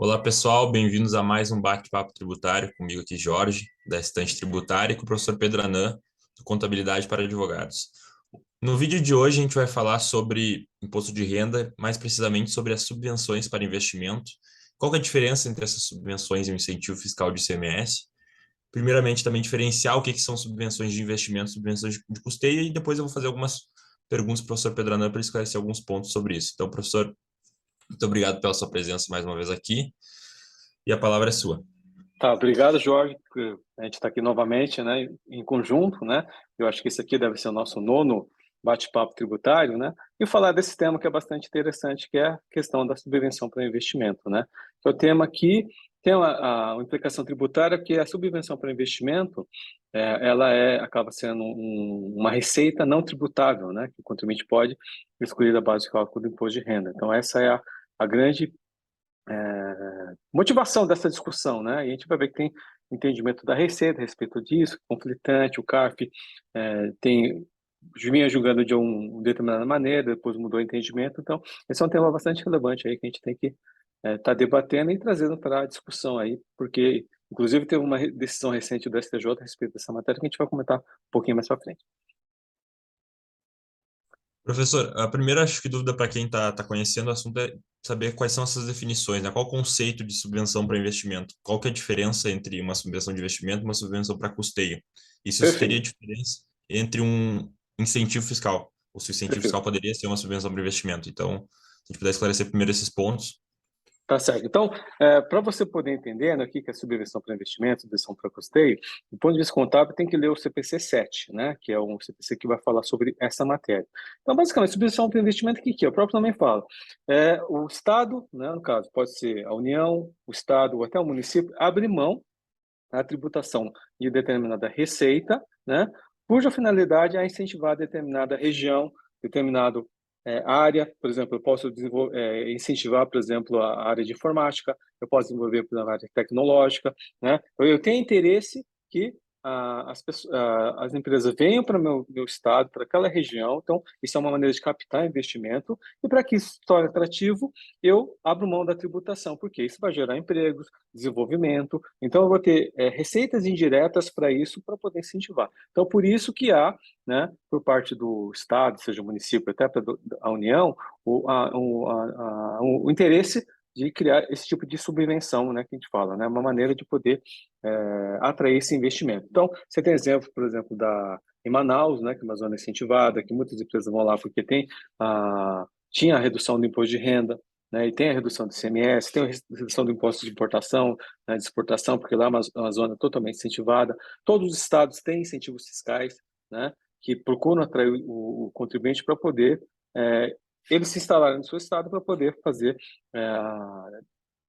Olá, pessoal, bem-vindos a mais um bate-papo tributário comigo aqui, Jorge, da Estante Tributária, e com o professor Pedro Anan, do Contabilidade para Advogados. No vídeo de hoje, a gente vai falar sobre imposto de renda, mais precisamente sobre as subvenções para investimento. Qual que é a diferença entre essas subvenções e o incentivo fiscal de ICMS? Primeiramente, também diferenciar o que são subvenções de investimento, subvenções de custeio, e depois eu vou fazer algumas perguntas para o professor Pedro Anan para esclarecer alguns pontos sobre isso. Então, professor, muito obrigado pela sua presença mais uma vez aqui, e a palavra é sua. Tá, obrigado, Jorge, que a gente está aqui novamente, né, em conjunto, né? Eu acho que esse aqui deve ser o nosso nono bate-papo tributário, né? E falar desse tema que é bastante interessante, que é a questão da subvenção para investimento, né? Que é o tema que tem uma implicação tributária, que a subvenção para investimento, acaba sendo uma receita não tributável, né? Que o contribuinte pode excluir da base de cálculo do imposto de renda. Então, essa é a grande motivação dessa discussão, né? E a gente vai ver que tem entendimento da Receita a respeito disso, conflitante, o CARF vinha julgando de uma determinada maneira, depois mudou o entendimento, então esse é um tema bastante relevante aí que a gente tem que estar debatendo e trazendo para a discussão aí, porque inclusive teve uma decisão recente do STJ a respeito dessa matéria que a gente vai comentar um pouquinho mais para frente. Professor, a primeira acho que dúvida para quem está conhecendo o assunto é saber quais são essas definições, né? Qual o conceito de subvenção para investimento? Qual que é a diferença entre uma subvenção de investimento e uma subvenção para custeio? Isso teria Perfeito, diferença entre um incentivo fiscal, ou se o incentivo fiscal perfeito. poderia ser uma subvenção para investimento. Então, se a gente puder esclarecer primeiro esses pontos. Tá certo. Então, para você poder entender, né, o que é subvenção para investimento, subvenção para custeio, do ponto de vista contábil, tem que ler o CPC 7, né, que é um CPC que vai falar sobre essa matéria. Então, basicamente, subvenção para investimento, o que é? O próprio nome fala. O Estado, né, no caso, pode ser a União, o Estado ou até o município, abre mão da tributação de determinada receita, né, cuja finalidade é incentivar determinada região, determinado área. Por exemplo, eu posso incentivar, por exemplo, a área de informática, eu posso desenvolver, por exemplo, a área tecnológica, né? Então, eu tenho interesse que as empresas venham para o meu estado, para aquela região. Então, isso é uma maneira de captar investimento. E para que isso se torne atrativo, eu abro mão da tributação, porque isso vai gerar empregos, desenvolvimento. Então, eu vou ter receitas indiretas para isso, para poder incentivar. Então, por isso que há, né, por parte do Estado, seja o município, até para a União, o interesse de criar esse tipo de subvenção, né, que a gente fala, né, uma maneira de poder atrair esse investimento. Então, você tem exemplo, por exemplo, em Manaus, né, que é uma zona incentivada, que muitas empresas vão lá porque tinha a redução do imposto de renda, né, e tem a redução do ICMS, tem a redução do imposto de importação, né, de exportação, porque lá é uma zona totalmente incentivada. Todos os estados têm incentivos fiscais, né, que procuram atrair o contribuinte para poder eles se instalarem no seu estado para poder fazer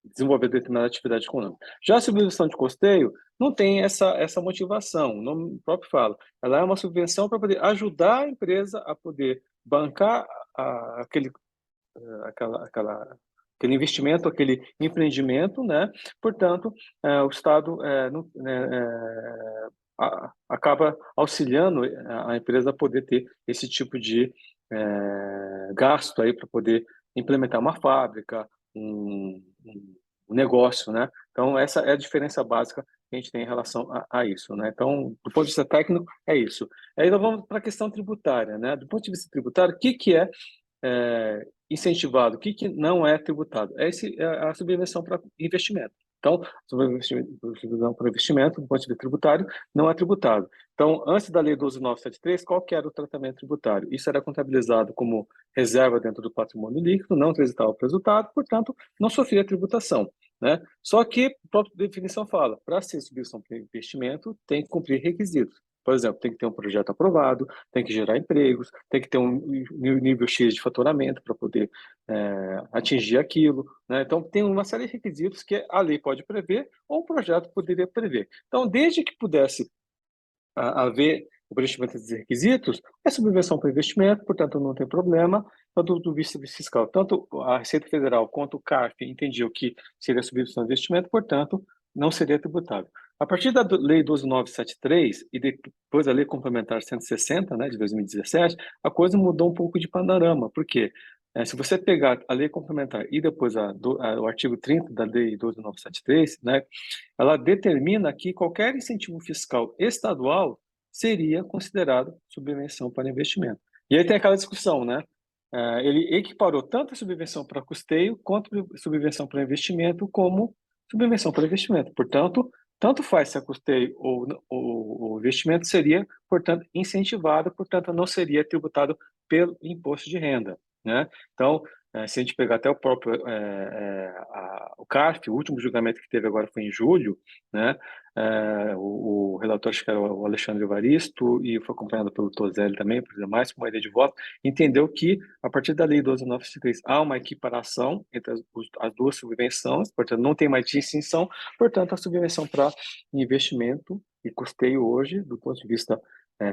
desenvolver determinada atividade econômica. Já a subvenção de custeio não tem essa motivação, o nome próprio fala. Ela é uma subvenção para poder ajudar a empresa a poder bancar aquele aquele investimento, aquele empreendimento, né? Portanto, o Estado acaba auxiliando a empresa a poder ter esse tipo de gasto aí para poder implementar uma fábrica, um negócio, né? Então, essa é a diferença básica que a gente tem em relação a isso, né? Então, do ponto de vista técnico, é isso. Aí nós vamos para a questão tributária, né? Do ponto de vista tributário, o que incentivado, o que não é tributado? É a subvenção para investimento. Então, subvenção para investimento, do ponto de vista tributário, não é tributado. Então, antes da Lei 12.973, qual que era o tratamento tributário? Isso era contabilizado como reserva dentro do patrimônio líquido, não transitava para o resultado, portanto, não sofria tributação, né? Só que a própria definição fala, para ser subvenção para investimento, tem que cumprir requisitos. Por exemplo, tem que ter um projeto aprovado, tem que gerar empregos, tem que ter um nível X de faturamento para poder atingir aquilo, né? Então, tem uma série de requisitos que a lei pode prever ou o projeto poderia prever. Então, desde que pudesse haver o preenchimento desses requisitos, é subvenção para investimento, portanto, não tem problema, tanto do visto fiscal. Tanto a Receita Federal quanto o CARF entendiam que seria subvenção de investimento, portanto, não seria tributável. A partir da Lei 12.973 e depois a Lei Complementar 160, né, de 2017, a coisa mudou um pouco de panorama. Por quê? Se você pegar a lei complementar e depois o artigo 30 da lei 12.973, né, ela determina que qualquer incentivo fiscal estadual seria considerado subvenção para investimento. E aí tem aquela discussão, né? Ele equiparou tanto a subvenção para custeio quanto a subvenção para investimento como subvenção para investimento. Portanto, tanto faz se é custeio ou o investimento seria, portanto, incentivado, portanto, não seria tributado pelo imposto de renda, né? Então, se a gente pegar até o próprio o CARF, o último julgamento que teve agora foi em julho, né? O relator, acho que era o Alexandre Evaristo, e foi acompanhado pelo Tozelli também, por exemplo, mais com maioria de voto, entendeu que, a partir da Lei 12.953, há uma equiparação entre as duas subvenções, portanto, não tem mais distinção, portanto, a subvenção para investimento e custeio hoje, do ponto de vista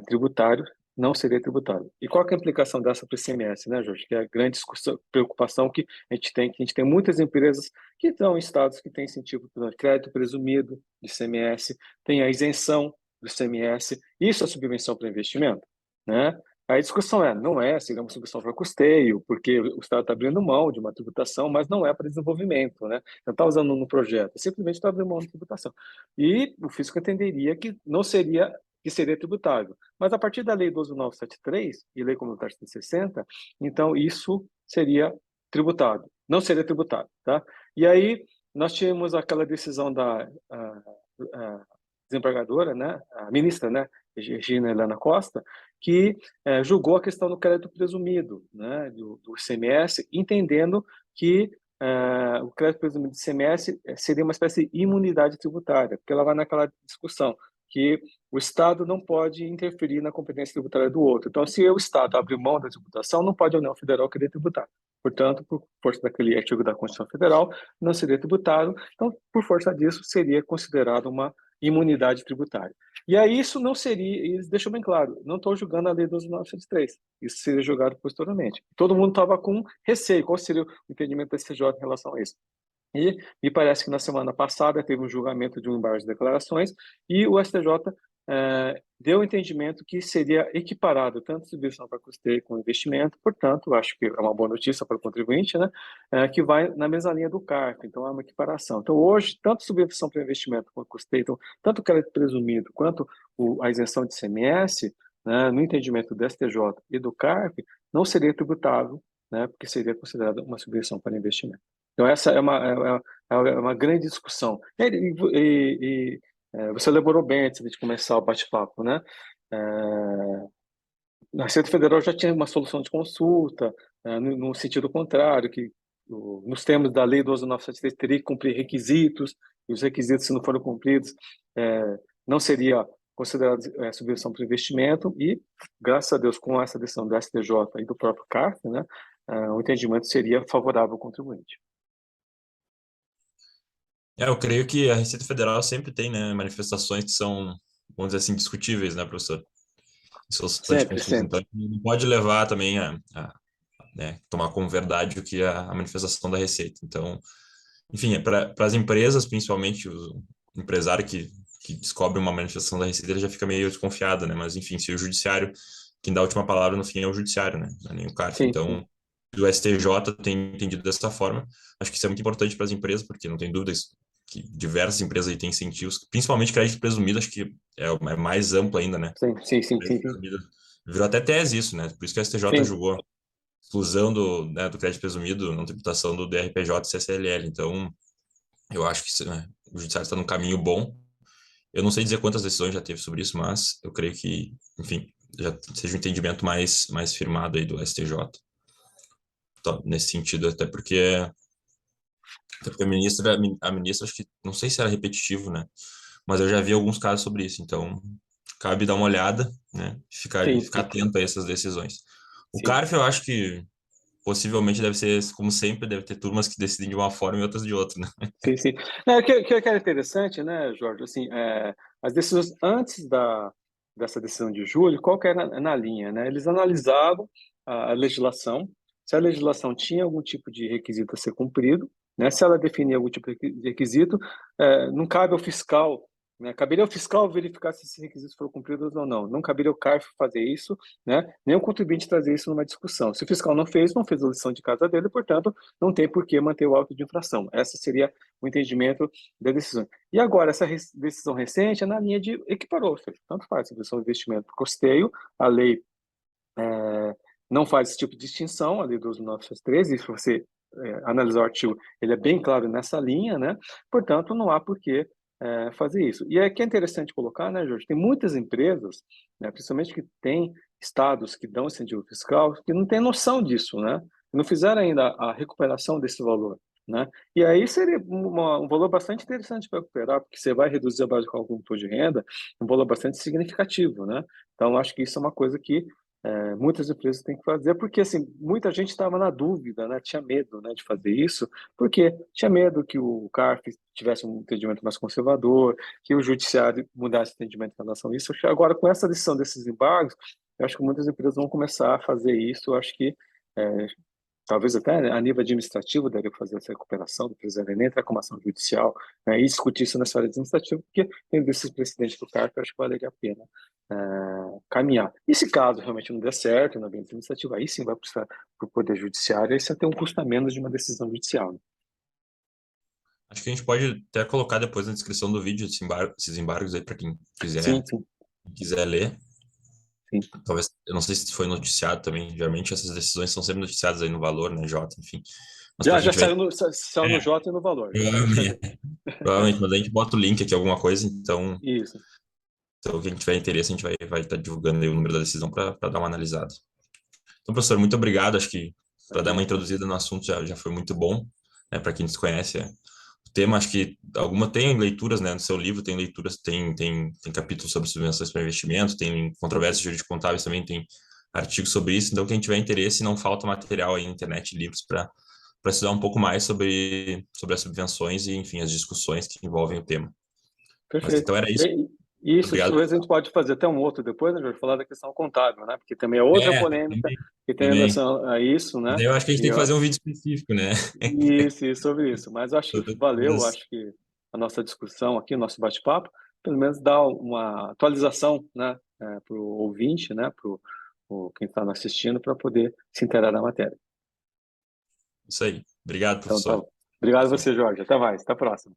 tributário, não seria tributável. E qual que é a implicação dessa para o ICMS, né, Jorge? Que é a grande discussão, preocupação que a gente tem muitas empresas que estão em estados que têm incentivo de crédito presumido de ICMS, tem a isenção do ICMS, isso é subvenção para investimento, né? A discussão não é se é uma subvenção para custeio, porque o Estado está abrindo mão de uma tributação, mas não é para desenvolvimento, né? Não está usando no projeto, simplesmente está abrindo mão de tributação. E o fisco entenderia que não seria que seria tributável. Mas a partir da Lei 12.973 e Lei Complementar 160, então isso seria tributado, não seria tributado, tá? E aí nós tínhamos aquela decisão da desembargadora, né, a ministra, né, Regina Helena Costa, que julgou a questão do crédito presumido, né, do ICMS, entendendo que o crédito presumido do ICMS seria uma espécie de imunidade tributária, porque ela vai naquela discussão que o Estado não pode interferir na competência tributária do outro. Então, se o Estado abrir mão da tributação, não pode a União Federal querer tributar. Portanto, por força daquele artigo da Constituição Federal, não seria tributado. Então, por força disso, seria considerado uma imunidade tributária. E aí isso não seria, e deixa bem claro, não estou julgando a Lei 12.903, isso seria julgado posteriormente. Todo mundo estava com receio, qual seria o entendimento da STJ em relação a isso? E me parece que na semana passada teve um julgamento de um embargo de declarações e o STJ deu o entendimento que seria equiparado tanto subvenção para custeio com investimento, portanto, acho que é uma boa notícia para o contribuinte, né, que vai na mesma linha do CARF, então é uma equiparação. Então, hoje, tanto subvenção para investimento quanto custeio, então, tanto o crédito presumido quanto a isenção de ICMS, né, no entendimento do STJ e do CARF, não seria tributável, né, porque seria considerada uma subvenção para investimento. Então, essa é uma grande discussão. Você elaborou bem antes de começar o bate-papo, né? A Receita Federal já tinha uma solução de consulta, no sentido contrário, que nos termos da Lei 12.973 teria que cumprir requisitos, e os requisitos, se não forem cumpridos, não seria considerado subvenção para investimento, e, graças a Deus, com essa decisão do STJ e do próprio CARF, né, o entendimento seria favorável ao contribuinte. Eu creio que a Receita Federal sempre tem, né, manifestações que são, vamos dizer assim, discutíveis, né, professor? Soluções de Sempre, consulta. sempre. Então, não pode levar também né, tomar como verdade o que é a manifestação da Receita. Então, enfim, para as empresas, principalmente o empresário que descobre uma manifestação da Receita, ele já fica meio desconfiado, né? Mas, enfim, se o judiciário, quem dá a última palavra no fim é o judiciário, né? Não é nem o CARF. Sim, sim. Então, o STJ tem entendido dessa forma. Acho que isso é muito importante para as empresas, porque não tem dúvidas que diversas empresas aí têm incentivos, principalmente crédito presumido, acho que é mais amplo ainda, né? Sim, sim, sim, sim, Crédito sim. presumido virou até tese isso, né? Por isso que a STJ Sim, julgou exclusão do crédito presumido, não tributação do DRPJ e CCLL. Então, eu acho que né, o judiciário está num caminho bom. Eu não sei dizer quantas decisões já teve sobre isso, mas eu creio que, enfim, já seja um entendimento mais firmado aí do STJ. Então, nesse sentido, até porque a ministra, acho que, não sei se era repetitivo, né? Mas eu já vi alguns casos sobre isso, então cabe dar uma olhada, né? sim, Ficar sim, atento a essas decisões. O sim, CARF, eu acho que possivelmente deve ser, como sempre, deve ter turmas que decidem de uma forma e outras de outra, né? sim, sim. Que era interessante, né, Jorge, assim, as decisões antes dessa decisão de julho, qual que era na linha, né? Eles analisavam a legislação, se a legislação tinha algum tipo de requisito a ser cumprido, né? Se ela definia algum tipo de requisito, não cabe ao fiscal, né? Caberia ao fiscal verificar se esses requisitos foram cumpridos ou não. Não caberia ao CARF fazer isso, né? Nem o contribuinte trazer isso numa discussão. Se o fiscal não fez a lição de casa dele, portanto, não tem por que manter o auto de infração. Esse seria o entendimento da decisão. E agora, essa decisão recente é na linha de equiparou, ou seja, tanto faz se é um investimento por custeio, a lei não faz esse tipo de distinção, a lei 12.913, e se você analisar o artigo, ele é bem claro nessa linha, né? Portanto, não há por que fazer isso. E aqui é interessante colocar, né, Jorge, tem muitas empresas, né, principalmente que têm estados que dão incentivo fiscal, que não têm noção disso, né? Não fizeram ainda a recuperação desse valor, né? E aí seria um valor bastante interessante para recuperar, porque você vai reduzir a base de cálculo do imposto de renda, um valor bastante significativo, né? Então, acho que isso é uma coisa que muitas empresas têm que fazer, porque assim, muita gente estava na dúvida, né? Tinha medo, né, de fazer isso, porque tinha medo que o CARF tivesse um entendimento mais conservador, que o judiciário mudasse o entendimento em relação a isso. Agora, com essa decisão desses embargos, eu acho que muitas empresas vão começar a fazer isso. Eu acho que talvez até a nível administrativo deve fazer essa recuperação, do presidente nem entrar com uma ação judicial, né, e discutir isso na esfera administrativa, porque tendo esses precedentes do CARF, eu acho que valeria a pena caminhar. E se caso realmente não der certo na via administrativa, aí sim vai para o Poder Judiciário, aí você tem um custo a menos de uma decisão judicial. Né? Acho que a gente pode até colocar depois na descrição do vídeo esses embargos aí para quem Sim, sim, quiser ler. sim. Talvez, eu não sei se foi noticiado também. Geralmente essas decisões são sempre noticiadas aí no Valor, né, Jota, enfim. Mas para Já quem tiver. saiu no J e no Valor. Provavelmente, mas a gente bota o link aqui, alguma coisa, Isso. então quem tiver interesse, a gente vai estar divulgando aí o número da decisão para dar uma analisada. Então, professor, muito obrigado. Acho que para dar uma introduzida no assunto já foi muito bom, né, para quem desconhece o tema. Acho que tem leituras, né, no seu livro, tem leituras, tem capítulos sobre subvenções para investimento, tem controvérsias jurídico-contábeis também, tem artigos sobre isso. Então, quem tiver interesse, não falta material aí na internet, livros para estudar um pouco mais sobre as subvenções e, enfim, as discussões que envolvem o tema. Mas Perfeito. então era isso. Isso, Obrigado. talvez a gente pode fazer até um outro depois, né, Jorge, falar da questão contábil, né? Porque também é outra polêmica Também, que tem também. relação a isso, Mas né? aí eu acho que a gente E tem que fazer um vídeo específico, né? isso, sobre isso. Mas eu acho que valeu, acho que a nossa discussão aqui, o nosso bate-papo, pelo menos dá uma atualização, né, para o ouvinte, né, para quem está nos assistindo, para poder se inteirar da matéria. Isso aí. Obrigado, Então, tá. professor. Obrigado a você, Jorge. Até mais. Até a próxima.